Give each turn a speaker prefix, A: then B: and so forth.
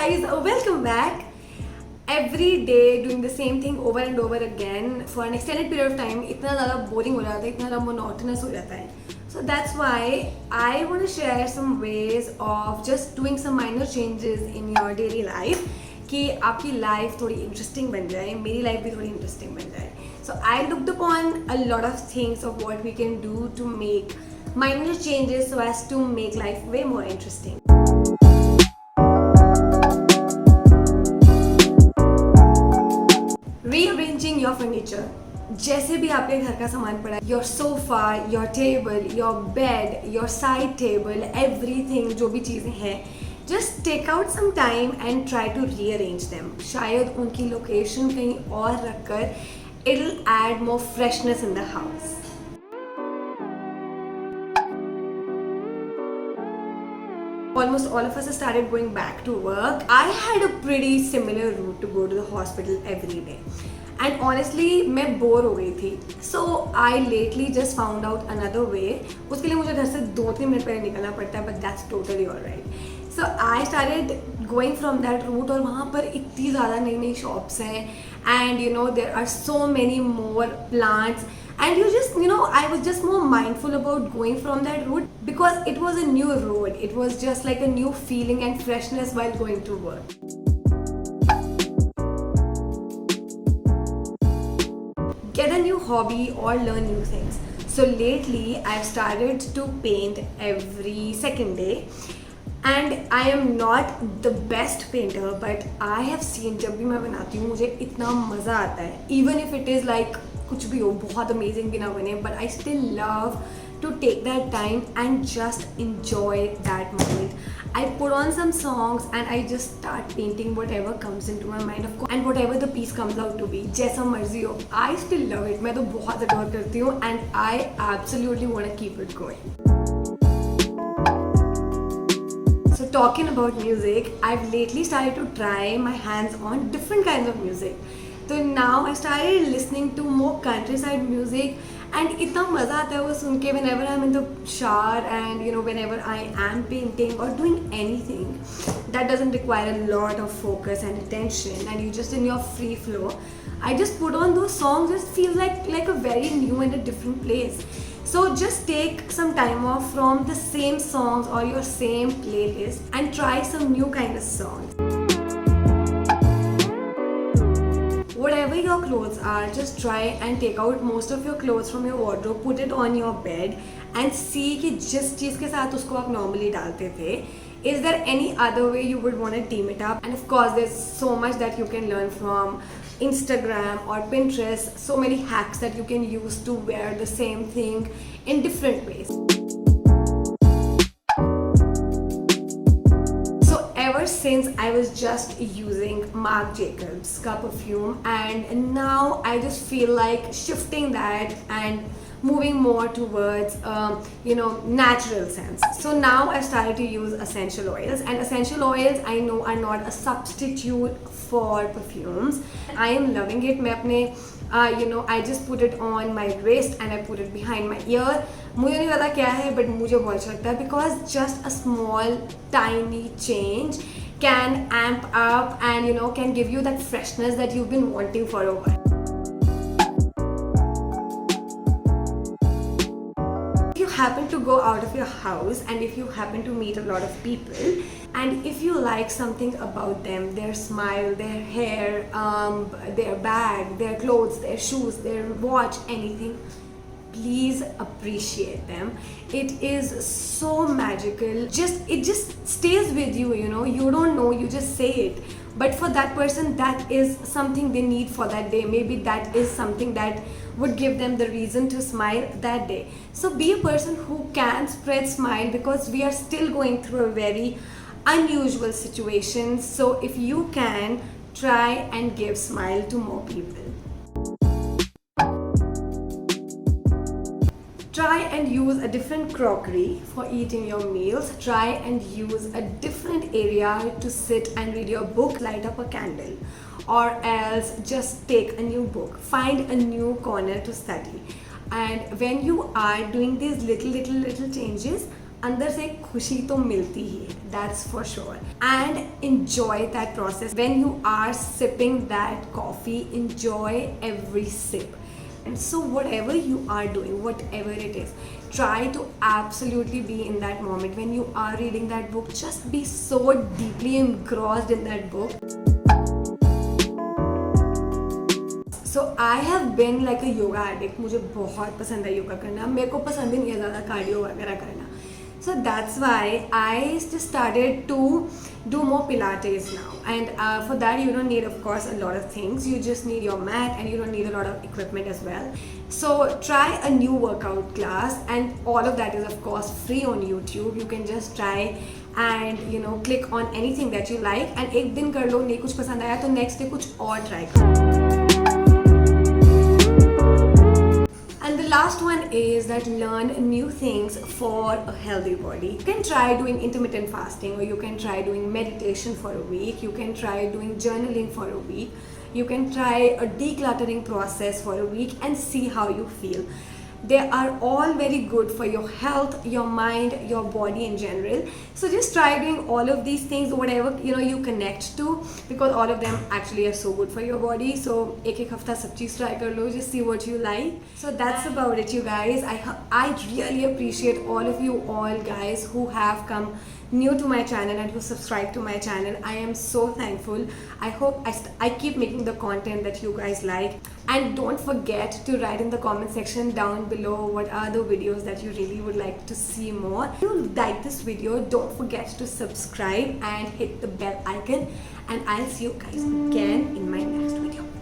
A: guys, welcome back. Every day doing the same thing over and over again for an extended period of time इतना ज़्यादा boring हो जाता है, इतना ज़्यादा monotonous हो जाता है. So that's why I want to share some ways of just doing some minor changes in your daily life कि आपकी life थोड़ी interesting बन जाए, मेरी life भी थोड़ी interesting बन जाए. So I looked upon a lot of things of what we can do to make minor changes so as to make life way more interesting. Rearranging your furniture. जैसे भी आपके घर का सामान पड़ा है, your sofa, your table, your bed, your side table, everything जो भी चीज़ें हैं, just take out some time and try to rearrange them. शायद उनकी location कहीं और रखकर it'll add more freshness in the house. Almost all of us have started going back to work. I had a pretty similar route to go to the hospital every day. And honestly, मैं bore हो गई थी. So I lately just found out another way. उसके लिए मुझे घर से 2-3 minute पहले निकलना पड़ता है, but that's totally alright. So I started going from that route और वहाँ पर इतनी ज़्यादा नई नई shops हैं and you know there are so many more plants. And I was just more mindful about going from that route because it was a new road. It was just like a new feeling and freshness while going to work. Get a new hobby or learn new things. So lately I've started to paint every second day. And I am not the best painter, but I have seen जब भी मैं बनाती हूँ मुझे इतना मज़ा आता है. Even if it is like कुछ भी हो, बहुत amazing भी ना बने, but I still love to take that time and just enjoy that moment. I put on some songs and I just start painting whatever comes into my mind, of course, and whatever the piece comes out to be, जैसा मर्जी हो. I still love it. मैं तो बहुत adore करती हूँ and I absolutely want to keep it going. So talking about music, I've lately started to try my hands on different kinds of music. So now I started listening to more countryside music and इतना मज़ा आता है वो सुन के whenever I'm in the shower and whenever I am painting or doing anything that doesn't require a lot of focus and attention and you just in your free flow. I just put on those songs, just feels like a very new and a different place. So just take some time off from the same songs or your same playlist and try some new kind of songs. Whatever your clothes are, just try and take out most of your clothes from your wardrobe, put it on your bed and see कि जिस चीज़ के साथ उसको आप normally डालते थे, is there any other way you would want to team it up? And of course there's so much that you can learn from Instagram or Pinterest, so many hacks that you can use to wear the same thing in different ways. So ever since I was just using Marc Jacobs का perfume and now I just feel like shifting that and moving more towards natural scents. So now I've started to use essential oils and essential oils I know are not a substitute for perfumes. I am loving it. मैं अपने I just put it on my wrist and I put it behind my ear. मुझे नहीं पता क्या है but मुझे बहुत अच्छा लगता है because just a small tiny change can amp up and can give you that freshness that you've been wanting for a while. Happen to go out of your house and if you happen to meet a lot of people and if you like something about them, their smile, their hair, their bag, their clothes, their shoes, their watch, anything, please appreciate them. It is so magical. It just stays with you, you don't know, you just say it. But for that person, that is something they need for that day. Maybe that is something that would give them the reason to smile that day. So be a person who can spread smile because we are still going through a very unusual situation. So if you can, try and give smile to more people. Try and use a different crockery for eating your meals. Try and use a different area to sit and read your book. Light up a candle or else just take a new book. Find a new corner to study. And when you are doing these little changes, अंदर से खुशी तो मिलती ही है, that's for sure. And enjoy that process. When you are sipping that coffee, enjoy every sip. And so whatever you are doing, whatever it is, try to absolutely be in that moment. When you are reading that book, just be so deeply engrossed in that book. So I have been like a yoga addict. मुझे बहुत पसंद है योगा करना. मेरे को पसंद ही नहीं है ज़्यादा कार्डियो वगैरह करना. So that's why I just started to do more Pilates now. And for that you don't need, of course, a lot of things. You just need your mat and you don't need a lot of equipment as well. So try a new workout class, and all of that is of course free on YouTube. You can just try and click on anything that you like, and एक दिन कर लो, नहीं कुछ पसंद आया तो next day कुछ और try करो. And the last one is that learn new things for a healthy body. You can try doing intermittent fasting, or you can try doing meditation for a week. You can try doing journaling for a week. You can try a decluttering process for a week and see how you feel. They are all very good for your health, your mind, your body in general. So just try doing all of these things, whatever you connect to, because all of them actually are so good for your body. So ek hafta sab cheez try kar lo, just see what you like. So that's about it, you guys. I really appreciate all of you guys who have come new to my channel and who subscribe to my channel. I am so thankful. I hope I keep making the content that you guys like. And don't forget to write in the comment section down below what are the videos that you really would like to see more. If you like this video, don't forget to subscribe and hit the bell icon. And I'll see you guys again in my next video.